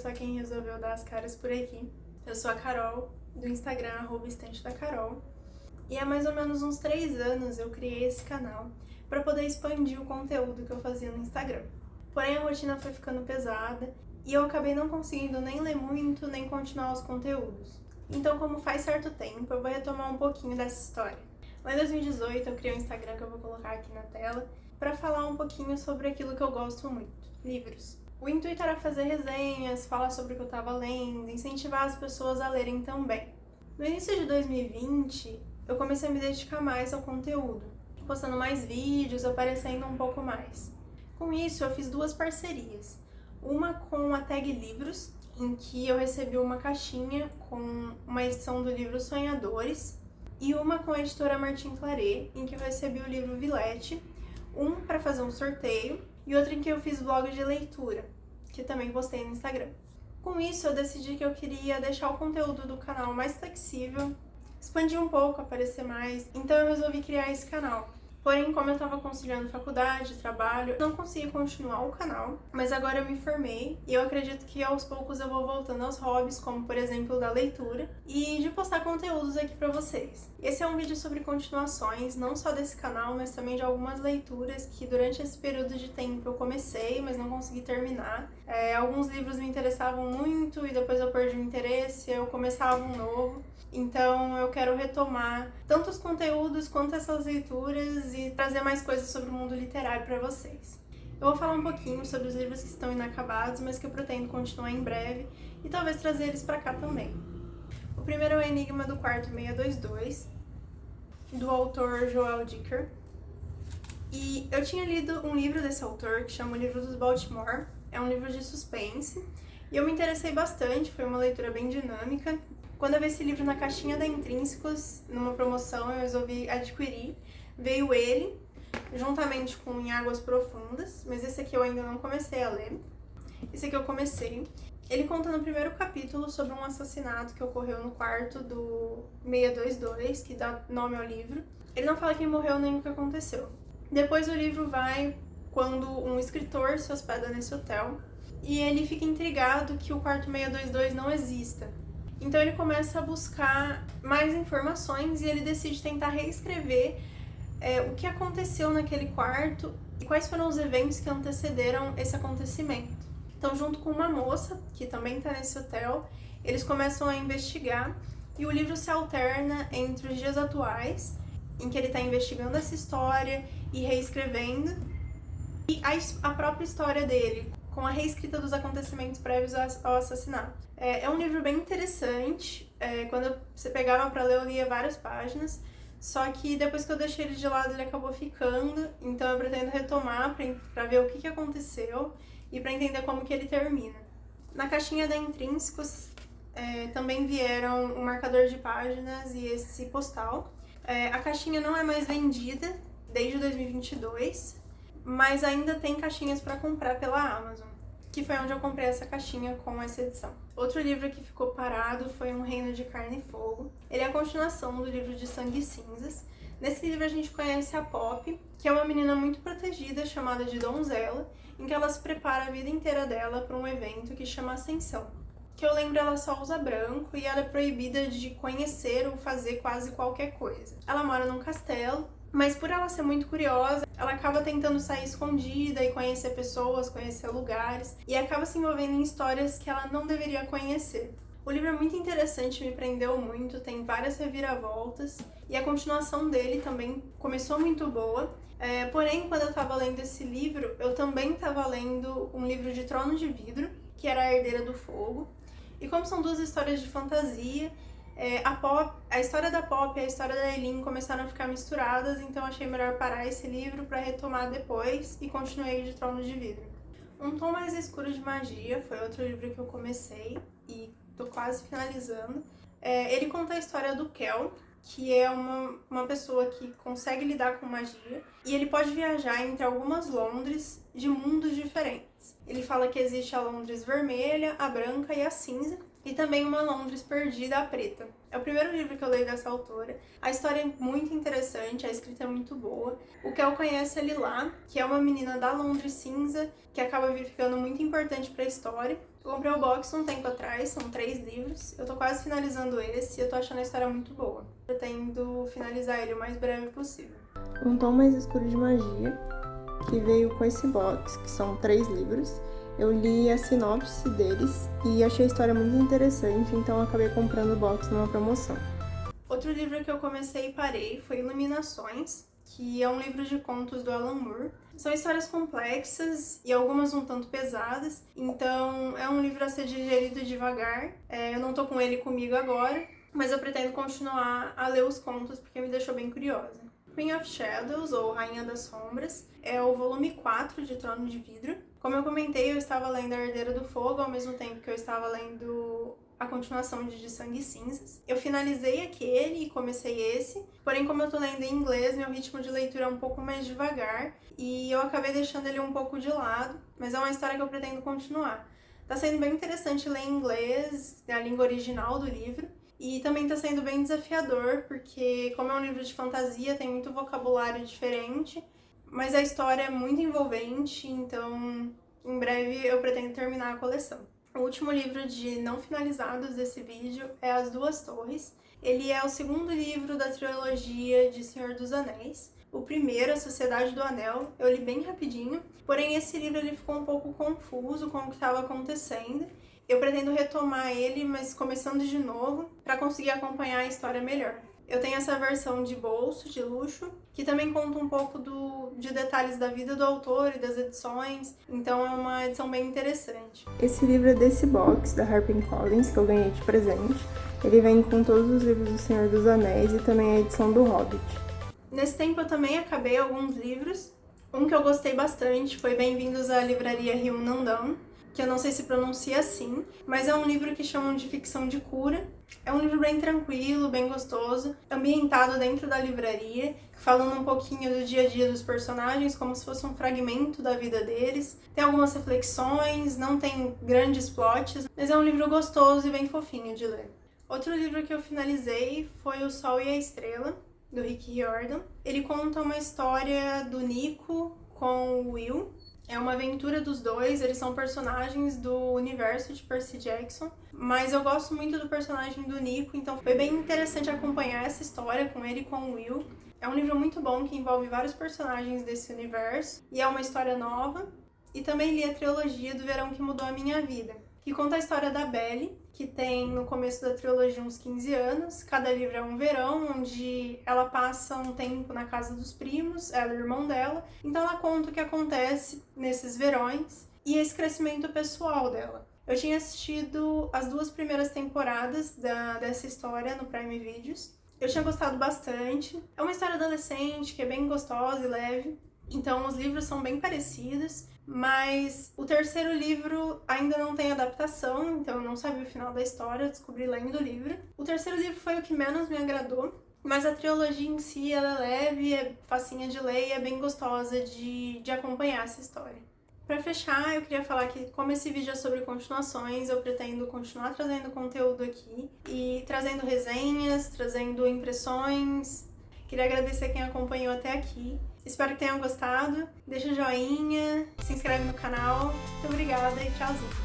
só quem resolveu dar as caras por aqui. Eu sou a Carol, do Instagram, @estante_da_carol. E há mais ou menos uns 3 anos eu criei esse canal para poder expandir o conteúdo que eu fazia no Instagram. Porém, a rotina foi ficando pesada e eu acabei não conseguindo nem ler muito, nem continuar os conteúdos. Então, como faz certo tempo, eu vou retomar um pouquinho dessa história. Lá em 2018, eu criei um Instagram que eu vou colocar aqui na tela para falar um pouquinho sobre aquilo que eu gosto muito, livros. O intuito era fazer resenhas, falar sobre o que eu estava lendo, incentivar as pessoas a lerem também. No início de 2020, eu comecei a me dedicar mais ao conteúdo, postando mais vídeos, aparecendo um pouco mais. Com isso, eu fiz 2 parcerias. Uma com a Tag Livros, em que eu recebi uma caixinha com uma edição do livro Sonhadores, e uma com a editora Martin Claret, em que eu recebi o livro Villette, um para fazer um sorteio e outro em que eu fiz vlog de leitura, que também postei no Instagram. Com isso, eu decidi que eu queria deixar o conteúdo do canal mais flexível, expandir um pouco, aparecer mais, então eu resolvi criar esse canal. Porém, como eu estava conciliando faculdade, trabalho, não consegui continuar o canal, mas agora eu me formei e eu acredito que aos poucos eu vou voltando aos hobbies, como por exemplo da leitura, e de postar conteúdos aqui pra vocês. Esse é um vídeo sobre continuações, não só desse canal, mas também de algumas leituras que durante esse período de tempo eu comecei, mas não consegui terminar. Alguns livros me interessavam muito e depois eu perdi o interesse, eu começava um novo. Então eu quero retomar tanto os conteúdos quanto essas leituras e trazer mais coisas sobre o mundo literário para vocês. Eu vou falar um pouquinho sobre os livros que estão inacabados, mas que eu pretendo continuar em breve e talvez trazer eles para cá também. O primeiro é o Enigma do Quarto 622, do autor Joel Dicker. E eu tinha lido um livro desse autor que chama O Livro dos Baltimore. É um livro de suspense e eu me interessei bastante, foi uma leitura bem dinâmica. Quando eu vi esse livro na caixinha da Intrínsecos, numa promoção, eu resolvi adquirir. Veio ele, juntamente com Em Águas Profundas, mas esse aqui eu ainda não comecei a ler. Esse aqui eu comecei. Ele conta no primeiro capítulo sobre um assassinato que ocorreu no quarto do 622, que dá nome ao livro. Ele não fala quem morreu nem o que aconteceu. Depois o livro vai quando um escritor se hospeda nesse hotel e ele fica intrigado que o quarto 622 não exista. Então ele começa a buscar mais informações e ele decide tentar reescrever o que aconteceu naquele quarto e quais foram os eventos que antecederam esse acontecimento. Então, junto com uma moça, que também está nesse hotel, eles começam a investigar e o livro se alterna entre os dias atuais, em que ele está investigando essa história e reescrevendo, e a própria história dele, com a reescrita dos acontecimentos prévios ao assassinato. É um livro bem interessante, quando você pegava para ler eu lia várias páginas, só que depois que eu deixei ele de lado ele acabou ficando, então eu pretendo retomar para ver o que aconteceu e para entender como que ele termina. Na caixinha da Intrínsecos também vieram um marcador de páginas e esse postal. A caixinha não é mais vendida desde 2022, mas ainda tem caixinhas para comprar pela Amazon, que foi onde eu comprei essa caixinha com essa edição. Outro livro que ficou parado foi Um Reino de Carne e Fogo. Ele é a continuação do livro de Sangue e Cinzas. Nesse livro a gente conhece a Poppy, que é uma menina muito protegida chamada de Donzela, em que ela se prepara a vida inteira dela para um evento que chama Ascensão. Que eu lembro, ela só usa branco e ela é proibida de conhecer ou fazer quase qualquer coisa. Ela mora num castelo, mas por ela ser muito curiosa, ela acaba tentando sair escondida e conhecer pessoas, conhecer lugares, e acaba se envolvendo em histórias que ela não deveria conhecer. O livro é muito interessante, me prendeu muito, tem várias reviravoltas, e a continuação dele também começou muito boa. Porém, quando eu estava lendo esse livro, eu também estava lendo um livro de Trono de Vidro, que era A Herdeira do Fogo, e como são 2 histórias de fantasia, a história da Poppy e a história da Eileen começaram a ficar misturadas, então achei melhor parar esse livro para retomar depois e continuei de Trono de Vidro. Um Tom Mais Escuro de Magia foi outro livro que eu comecei e tô quase finalizando. Ele conta a história do Kel, que é uma pessoa que consegue lidar com magia e ele pode viajar entre algumas Londres de mundos diferentes. Ele fala que existe a Londres vermelha, a branca e a cinza, e também uma Londres perdida, a preta. É o primeiro livro que eu leio dessa autora. A história é muito interessante, a escrita é muito boa. O Kel conhece a Lilá, que é uma menina da Londres cinza, que acaba ficando muito importante para a história. Eu comprei o box um tempo atrás, são 3 livros. Eu tô quase finalizando esse e eu tô achando a história muito boa. Pretendo finalizar ele o mais breve possível. Um Tom Mais Escuro de Magia, que veio com esse box, que são 3 livros. Eu li a sinopse deles e achei a história muito interessante, então eu acabei comprando o box numa promoção. Outro livro que eu comecei e parei foi Iluminações, que é um livro de contos do Alan Moore. São histórias complexas e algumas um tanto pesadas, então é um livro a ser digerido devagar. Eu não tô com ele comigo agora, mas eu pretendo continuar a ler os contos porque me deixou bem curiosa. Queen of Shadows, ou Rainha das Sombras, é o volume 4 de Trono de Vidro. Como eu comentei, eu estava lendo A Herdeira do Fogo ao mesmo tempo que eu estava lendo a continuação de Sangue e Cinzas. Eu finalizei aquele e comecei esse, porém como eu tô lendo em inglês, meu ritmo de leitura é um pouco mais devagar e eu acabei deixando ele um pouco de lado, mas é uma história que eu pretendo continuar. Tá sendo bem interessante ler em inglês, a língua original do livro, e também tá sendo bem desafiador, porque como é um livro de fantasia, tem muito vocabulário diferente, mas a história é muito envolvente, então em breve eu pretendo terminar a coleção. O último livro de não finalizados desse vídeo é As Duas Torres. Ele é o segundo livro da trilogia de Senhor dos Anéis. O primeiro, A Sociedade do Anel, eu li bem rapidinho, porém esse livro ele ficou um pouco confuso com o que estava acontecendo. Eu pretendo retomar ele, mas começando de novo, para conseguir acompanhar a história melhor. Eu tenho essa versão de bolso, de luxo, que também conta um pouco de detalhes da vida do autor e das edições, então é uma edição bem interessante. Esse livro é desse box, da HarperCollins, que eu ganhei de presente. Ele vem com todos os livros do Senhor dos Anéis e também a edição do Hobbit. Nesse tempo eu também acabei alguns livros. Um que eu gostei bastante foi Bem-vindos à Livraria Rio Nandão, que eu não sei se pronuncia assim, mas é um livro que chamam de ficção de cura. É um livro bem tranquilo, bem gostoso, ambientado dentro da livraria, falando um pouquinho do dia a dia dos personagens, como se fosse um fragmento da vida deles. Tem algumas reflexões, não tem grandes plots, mas é um livro gostoso e bem fofinho de ler. Outro livro que eu finalizei foi O Sol e a Estrela, do Rick Riordan. Ele conta uma história do Nico com o Will. É uma aventura dos dois, eles são personagens do universo de Percy Jackson, mas eu gosto muito do personagem do Nico, então foi bem interessante acompanhar essa história com ele e com o Will. É um livro muito bom que envolve vários personagens desse universo e é uma história nova. E também li a trilogia do Verão que Mudou a Minha Vida, que conta a história da Belle, que tem no começo da trilogia uns 15 anos. Cada livro é um verão, onde ela passa um tempo na casa dos primos, ela e o irmão dela. Então ela conta o que acontece nesses verões e esse crescimento pessoal dela. Eu tinha assistido as 2 primeiras temporadas dessa história no Prime Videos. Eu tinha gostado bastante. É uma história adolescente que é bem gostosa e leve. Então os livros são bem parecidos, mas o terceiro livro ainda não tem adaptação, então eu não sabia o final da história, eu descobri lendo o livro. O terceiro livro foi o que menos me agradou, mas a trilogia em si ela é leve, é facinha de ler e é bem gostosa de acompanhar essa história. Para fechar, eu queria falar que como esse vídeo é sobre continuações, eu pretendo continuar trazendo conteúdo aqui e trazendo resenhas, trazendo impressões. Queria agradecer quem acompanhou até aqui. Espero que tenham gostado. Deixa o joinha, se inscreve no canal. Muito obrigada e tchauzinho!